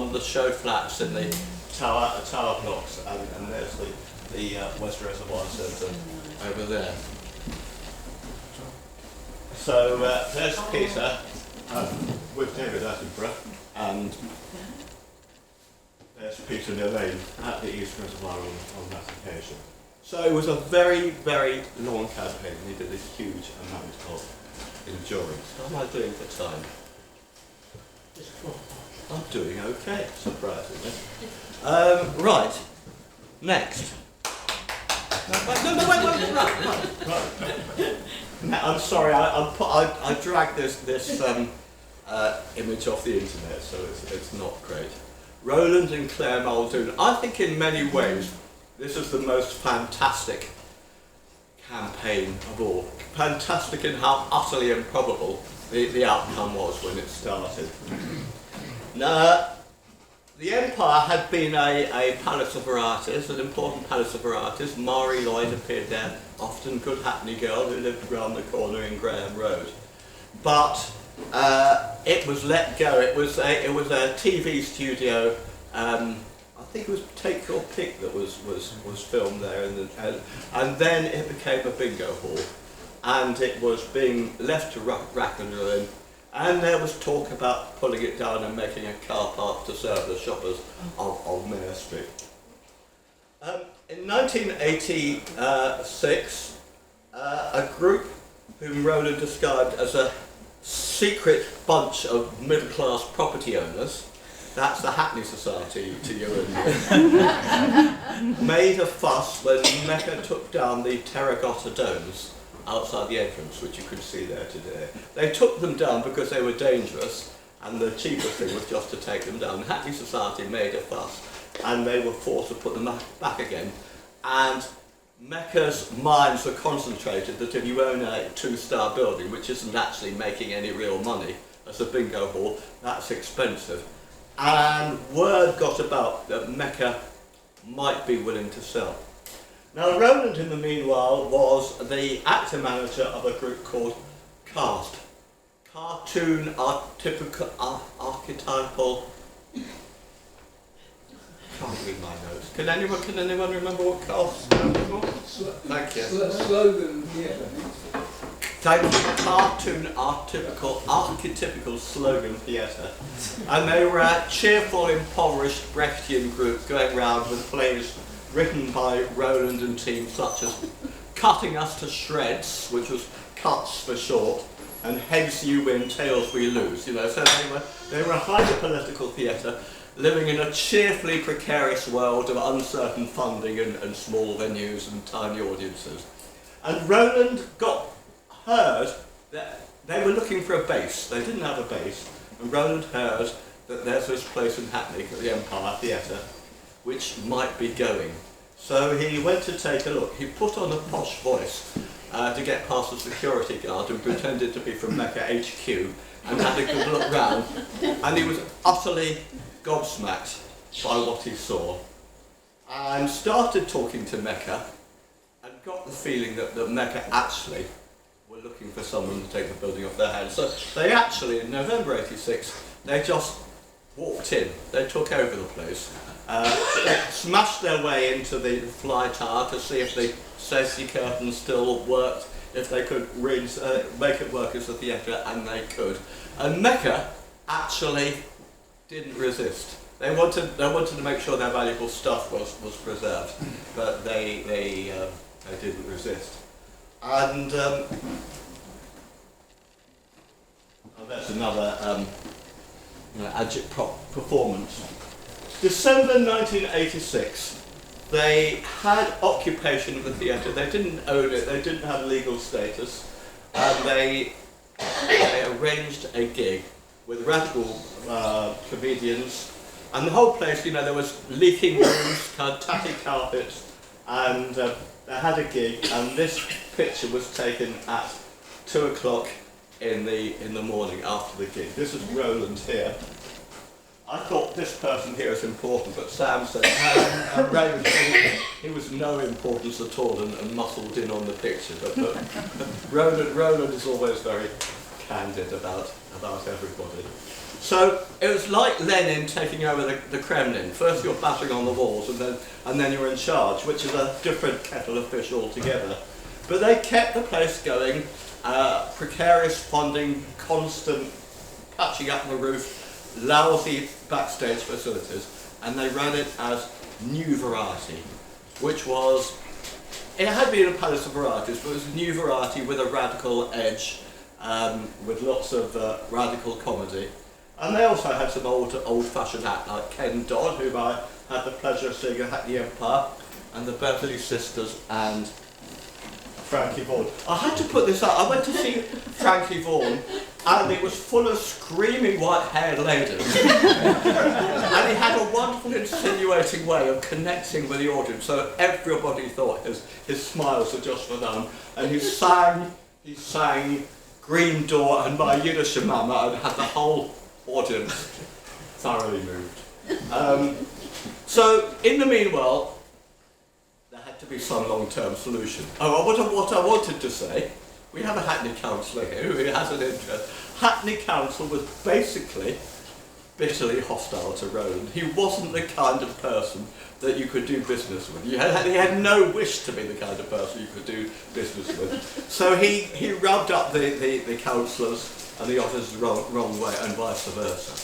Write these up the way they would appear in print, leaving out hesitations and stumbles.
on the show flats in the tower blocks, and there's the West Reservoir Centre over there. So there's Peter with David Attenborough, and there's Peter and Elaine at the East Reservoir on that occasion. So it was a very, very long campaign. We did a huge amount of endurance. How am I doing for time? I'm doing okay, surprisingly. Right, next. No, wait, right. I'm sorry, I dragged this image off the internet, so it's not great. Roland and Claire Muldoon. I think in many ways this is the most fantastic campaign of all. Fantastic in how utterly improbable the outcome was when it started. Now, the Empire had been a palace of varieties, an important palace of varieties. Marie Lloyd appeared there, often, good Hackney girl who lived round the corner in Graham Road. But it was let go. It was a TV studio. I think it was Take Your Pick that was filmed there, and then it became a bingo hall, and it was being left to rack and ruin. And there was talk about pulling it down and making a car park to serve the shoppers of Mayor Street. In 1986, a group whom Roland described as a secret bunch of middle-class property owners, that's the Hackney Society to you and me, made a fuss when Mecca took down the terracotta domes outside the entrance, which you could see there today. They took them down because they were dangerous, and the cheapest thing was just to take them down. The Hackney Society made a fuss, and they were forced to put them back again. And Mecca's minds were concentrated that if you own a 2-star building, which isn't actually making any real money as a bingo hall, that's expensive. And word got about that Mecca might be willing to sell. Now, Roland, in the meanwhile, was the actor manager of a group called CAST. Cartoon Archetypal. Can't read my notes. Can anyone remember what CAST stands for? Thank you. Slogan, yeah. Cartoon archetypical slogan theatre. And they were a cheerful, impoverished Brechtian group going round with plays written by Roland and team, such as Cutting Us to Shreds, which was cuts for short, and Heads You Win, Tails We Lose. You know, so they were a highly political theatre, living in a cheerfully precarious world of uncertain funding and small venues and tiny audiences. And Roland heard that they were looking for a base. They didn't have a base, and Roland heard that there's this place in Hackney, the Empire Theatre, which might be going. So he went to take a look. He put on a posh voice to get past the security guard and pretended to be from Mecca HQ and had a good look round, and he was utterly gobsmacked by what he saw and started talking to Mecca and got the feeling that Mecca actually were looking for someone to take the building off their hands. So they actually, in November '86, they just walked in. They took over the place. They smashed their way into the fly tower to see if the safety curtains still worked, if they could make it work as a theatre, and they could. And Mecca actually didn't resist. They wanted to make sure their valuable stuff was preserved, but they didn't resist. And that's another agit performance. December 1986, they had occupation of the theatre. They didn't own it, they didn't have legal status, and they arranged a gig with radical comedians, and the whole place, you know, there was leaking rooms, tatty carpets, and they had a gig, and this picture was taken at 2 o'clock in the morning after the gig. This is Roland here. I thought this person here is important, but Sam said Roland, he was no importance at all and muscled in on the picture. But Roland is always very candid about everybody. So it was like Lenin taking over the Kremlin. First you're bashing on the walls and then you're in charge, which is a different kettle of fish altogether. But they kept the place going, precarious funding, constant patching up the roof, lousy backstage facilities, and they ran it as New Variety, which was, it had been a palace of varieties, but it was a new variety with a radical edge, with lots of radical comedy. And they also had some old-fashioned act, like Ken Dodd, whom I had the pleasure of seeing at Hackney Empire, and the Beverly Sisters, and Frankie Vaughan. I had to put this up. I went to see Frankie Vaughan, and it was full of screaming white-haired ladies. And he had a wonderful insinuating way of connecting with the audience, so everybody thought his smiles were just for them. And he sang Green Door and My Yiddish Mama, and had the whole audience thoroughly moved. So in the meanwhile, there had to be some long-term solution. Oh, what I wanted to say, we have a Hackney councillor here who has an interest. Hackney Council was basically bitterly hostile to Roland. He wasn't the kind of person that you could do business with. He had no wish to be the kind of person you could do business with. So he rubbed up the councillors and the officers the wrong way, and vice versa.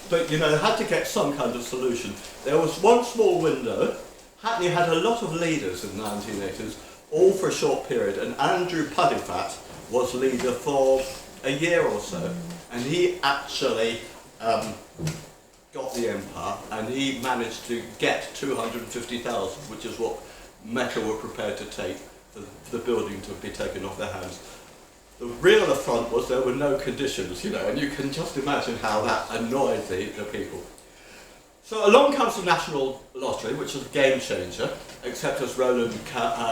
But you know, they had to get some kind of solution. There was one small window. Hackney had a lot of leaders in the 1980s, all for a short period, and Andrew Puddifat was leader for a year or so, and he actually got the Empire, and he managed to get 250,000, which is what Mecca were prepared to take for the building to be taken off their hands. The real affront was there were no conditions, you know, and you can just imagine how that annoyed the people. So along comes the National Lottery, which was a game changer, except as Roland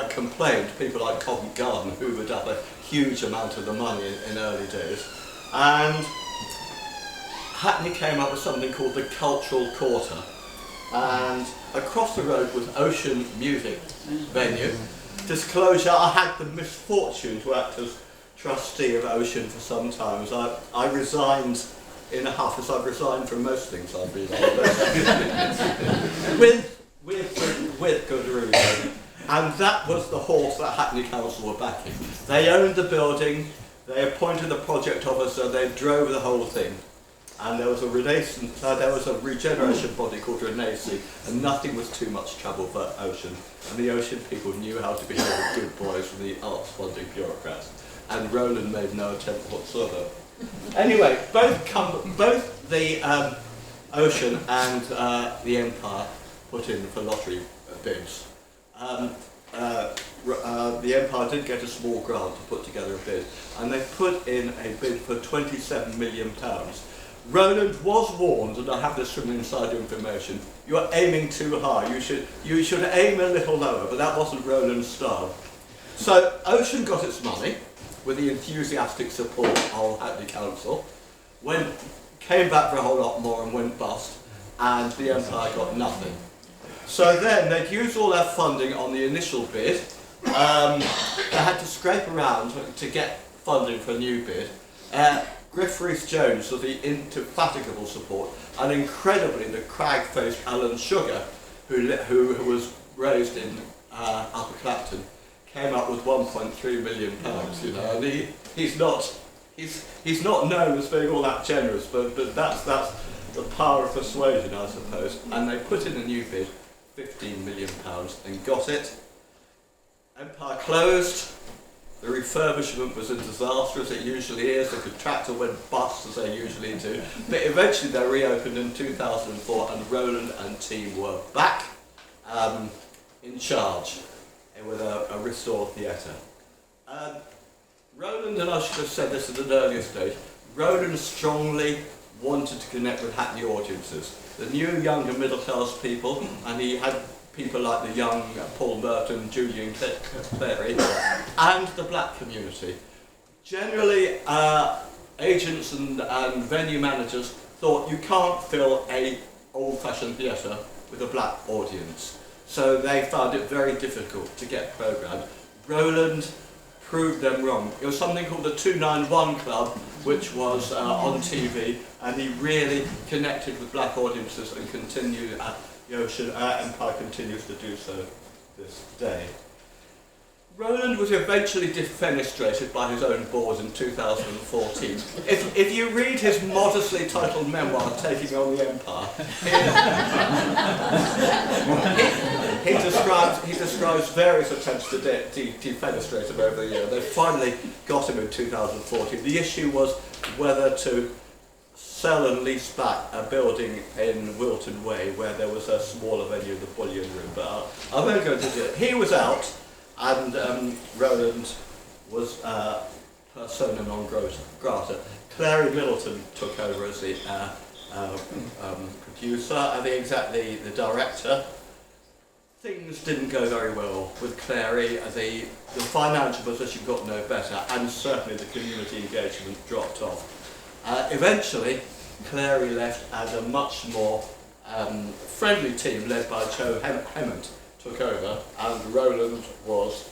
complained, people like Covent Garden hoovered up a huge amount of the money in early days. And Hackney came up with something called the Cultural Quarter. And across the road was Ocean Music Venue. Disclosure, I had the misfortune to act as trustee of Ocean for some time. I resigned in a huff, as I've resigned from most things I've been on, with good reason. And that was the horse that Hackney Council were backing. They owned the building, they appointed the project officer, they drove the whole thing. And there was a regeneration body called Renacy, and nothing was too much trouble for Ocean. And the Ocean people knew how to behave as good boys from the arts funding bureaucrats. And Roland made no attempt whatsoever. Anyway, both the Ocean and the Empire put in for lottery bids. The Empire did get a small grant to put together a bid, and they put in a bid for £27 million. Roland was warned, and I have this from inside information, you're aiming too high, you should aim a little lower, but that wasn't Roland's style. So Ocean got its money, with the enthusiastic support of Hackney Council, came back for a whole lot more and went bust, and the Empire got nothing. So then they'd used all their funding on the initial bid. They had to scrape around to get funding for a new bid. Griff Rhys-Jones was the indefatigable support, and incredibly the crag-faced Alan Sugar, who was raised in Upper Clapton, came up with £1.3 million, you know, and he's not known as being all that generous, but that's the power of persuasion, I suppose. And they put in a new bid, £15 million, and got it. Empire closed. The refurbishment was a disaster, as it usually is. The contractor went bust, as they usually do. But eventually they reopened in 2004, and Roland and team were back in charge with a restored theatre. Roland, and I should have said this at an earlier stage, Roland strongly wanted to connect with Hackney audiences. The new, younger, middle-class people, and he had people like the young Paul Merton, Julian Clary, and the black community. Generally, agents and venue managers thought you can't fill a old-fashioned theatre with a black audience. So they found it very difficult to get programmed. Roland proved them wrong. It was something called the 291 Club, which was on TV, and he really connected with black audiences and continued, the Ocean Empire continues to do so this day. Roland was eventually defenestrated by his own board in 2014. If you read his modestly titled memoir, Taking on the Empire, he describes various attempts to defenestrate him over the year. They finally got him in 2014. The issue was whether to sell and lease back a building in Wilton Way where there was a smaller venue, the Bullion Room, but I won't go into it. He was out, and Roland was persona non grata. Clary Middleton took over as the producer and the director. Things didn't go very well with Clary. The financial position got no better, and certainly the community engagement dropped off. Eventually, Clary left, and a much more friendly team led by Joe Hemmant took over, and Roland was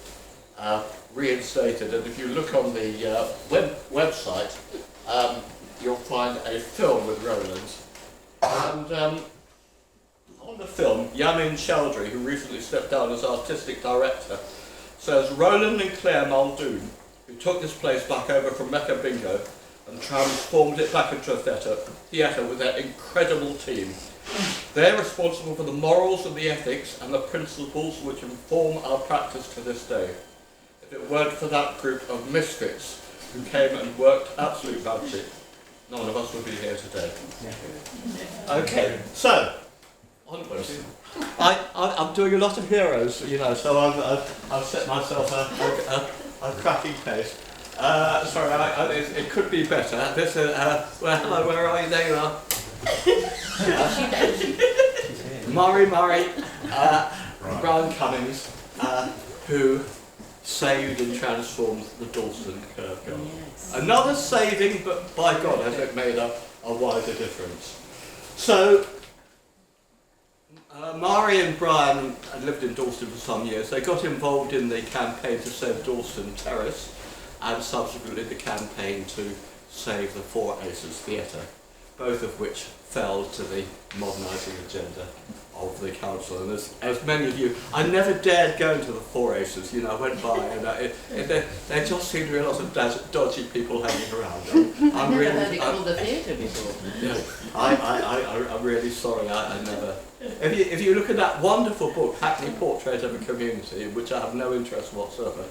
reinstated. And if you look on the website, you'll find a film with Roland. And on the film, Yamin Chowdhury, who recently stepped down as artistic director, says Roland and Claire Muldoon, who took this place back over from Mecca Bingo and transformed it back into a theatre with their incredible team. They're responsible for the morals and the ethics and the principles which inform our practice to this day. If it weren't for that group of misfits who came and worked absolute magic, none of us would be here today. Okay, so, onwards. I'm doing a lot of heroes, you know, so I've set myself a cracking pace. Sorry, it could be better. This is, hello, where are you? There you are. Murray, Brian Cummings, who saved and transformed the Dalston Curve Guard. Yes. Another saving, but by God, has it made a wider difference. So, Murray and Brian had lived in Dalston for some years. They got involved in the campaign to save Dalston Terrace, and subsequently the campaign to save the Four Aces Theatre, both of which fell to the modernising agenda of the council. And as many of you, I never dared go into the Four Aces, you know, I went by and there just seemed to be a lot of dodgy people hanging around. I'm never really, heard it called the theatre before. Yeah, I'm really sorry, I never. If you look at that wonderful book, Hackney Portrait of a Community, which I have no interest whatsoever,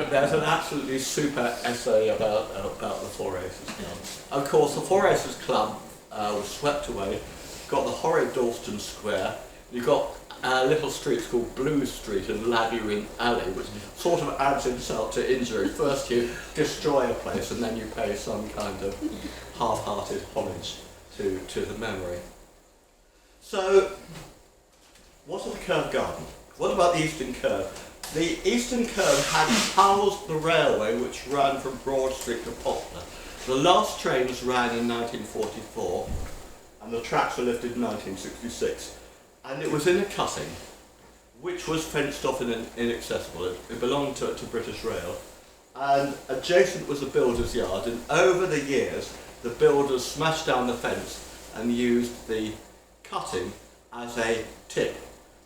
there's an absolutely super essay about the Four Aces Club. Of course, the Four Aces Club was swept away, got the horrid Dalston Square, you've got little streets called Blue Street and Labyrinth Alley, which sort of adds insult to injury. First you destroy a place and then you pay some kind of half-hearted homage to the memory. So, what of the Curve Garden? What about the Eastern Curve? The Eastern Curve had housed the railway which ran from Broad Street to Poplar. The last trains ran in 1944 and the tracks were lifted in 1966. And it was in a cutting which was fenced off and inaccessible. It belonged to British Rail. And adjacent was a builder's yard, and over the years the builders smashed down the fence and used the cutting as a tip.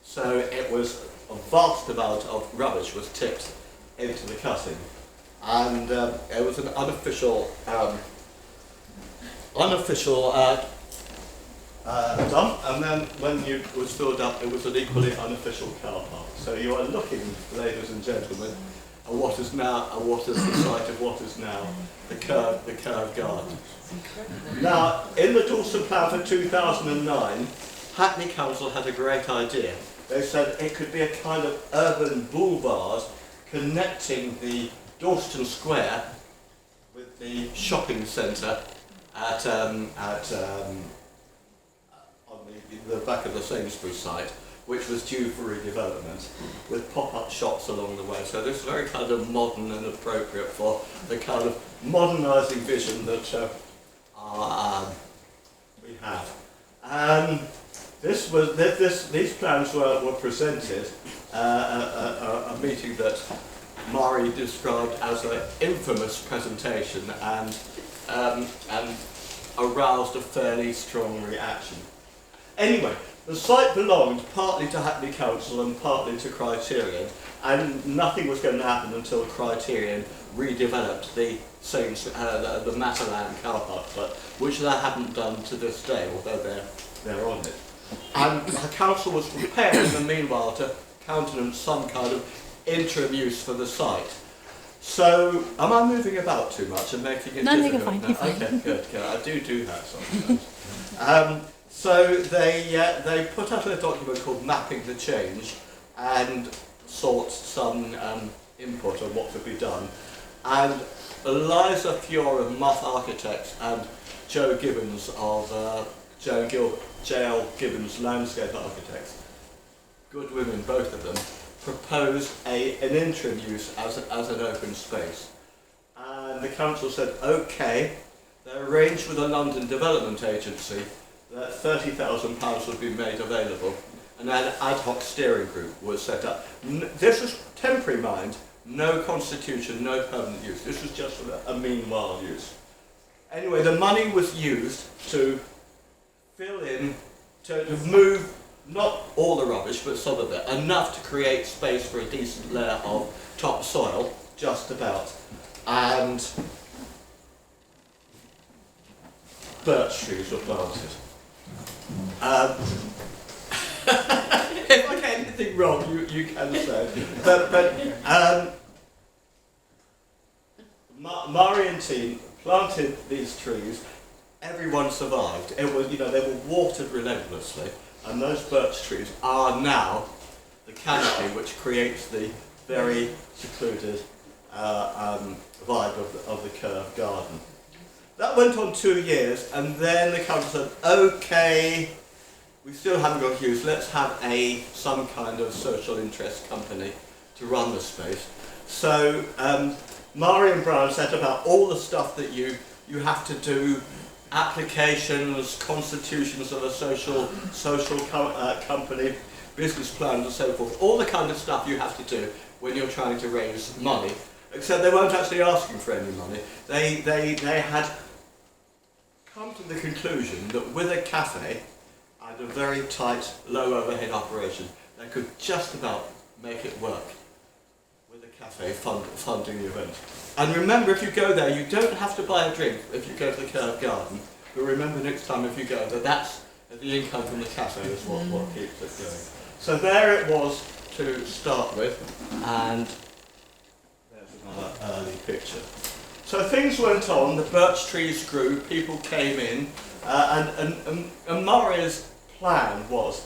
So it was a vast amount of rubbish was tipped into the cutting, and it was an unofficial dump, and then when it was filled up it was an equally unofficial car park. So you are looking, ladies and gentlemen, at what is now, the site of what is now the Curve Garden. Now, in the Dalston plan for 2009, Hackney Council had a great idea. They said it could be a kind of urban boulevard connecting the Dalston Square with the shopping centre on the back of the Sainsbury's site, which was due for redevelopment, with pop-up shops along the way. So this is very kind of modern and appropriate for the kind of modernising vision that we have. These plans were presented at a meeting that Murray described as an infamous presentation and aroused a fairly strong reaction. Anyway, the site belonged partly to Hackney Council and partly to Criterion, and nothing was going to happen until Criterion redeveloped the Matalan car park, but which they haven't done to this day, although they're on it. And the council was prepared in the meanwhile to countenance some kind of interim use for the site. So, am I moving about too much and making it difficult? No, you're fine, you're fine. Okay, good. I do that sometimes. So they put out a document called Mapping the Change and sought some input on what could be done. And Eliza Fiore of Muff Architects and Joe Gibbons of J.L. Gibbons Landscape Architects, good women both of them, proposed an interim use as an open space. And the council said, okay, they arranged with a London Development Agency that £30,000 would be made available, and an ad hoc steering group was set up. This was temporary, mind, no constitution, no permanent use. This was just a meanwhile use. Anyway, the money was used to fill in, to move not all the rubbish, but some of it, enough to create space for a decent layer of topsoil, just about, and birch trees were planted. If I get anything wrong, you can say. But Murray and team planted these trees. Everyone survived. It was, they were watered relentlessly, and those birch trees are now the canopy which creates the very secluded vibe of the curved garden. That went on 2 years, and then the council said, okay, we still haven't got use, let's have some kind of social interest company to run the space. So Murray and Brown set about all the stuff that you have to do, applications, constitutions of a social company, business plans and so forth, all the kind of stuff you have to do when you're trying to raise money, except they weren't actually asking for any money. They had come to the conclusion that with a cafe and a very tight, low overhead operation, they could just about make it work with a cafe funding the event. And remember, if you go there, you don't have to buy a drink if you go to the Curved Garden, but remember next time if you go that that's the income from the cafe is what keeps it going. So there it was to start with, and there's another early picture. So things went on, the birch trees grew, people came in, and Murray's plan was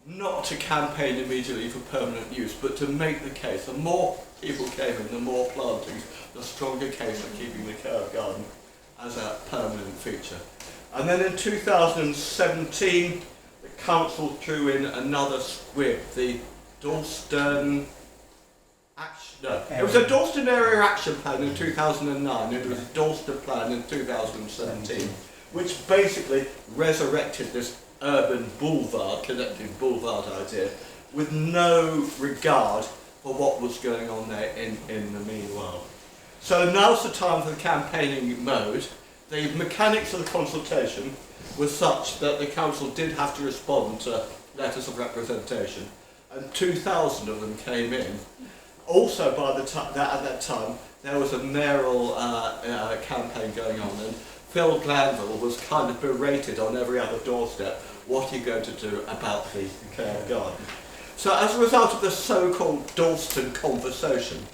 not to campaign immediately for permanent use, but to make the case. The more people came in, the more plantings, the stronger case of keeping the Curved Garden as a permanent feature. And then in 2017, the council threw in another squib, the Dalston it was a Dalston Area Action Plan in 2009, it was a Dalston Plan in 2017, which basically resurrected this urban boulevard, connected boulevard idea, with no regard for what was going on there in the meanwhile. So now's the time for the campaigning mode. The mechanics of the consultation was such that the council did have to respond to letters of representation, and 2,000 of them came in. Also, at that time, there was a mayoral campaign going on, and Phil Glanville was kind of berated on every other doorstep. What are you going to do about the Curved Garden? So, as a result of the so-called Dalston conversation,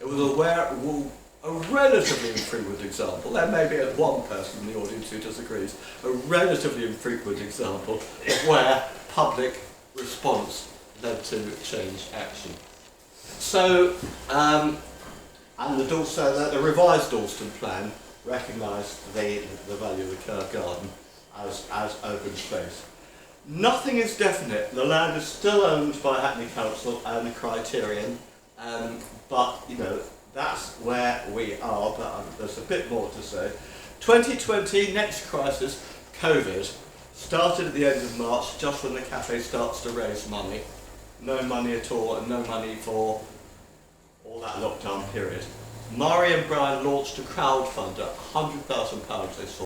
it was a relatively infrequent example. There may be one person in the audience who disagrees. A relatively infrequent example of where public response led to change action. So, and the revised Dalston plan recognised the value of the Curved Garden as open space. Nothing is definite. The land is still owned by Hackney Council and Criterion, but that's where we are. But there's a bit more to say. 2020, next crisis, COVID, started at the end of March, just when the cafe starts to raise money. No money at all, and no money for all that lockdown period. Murray and Brian launched a crowdfunder, £100,000 they saw.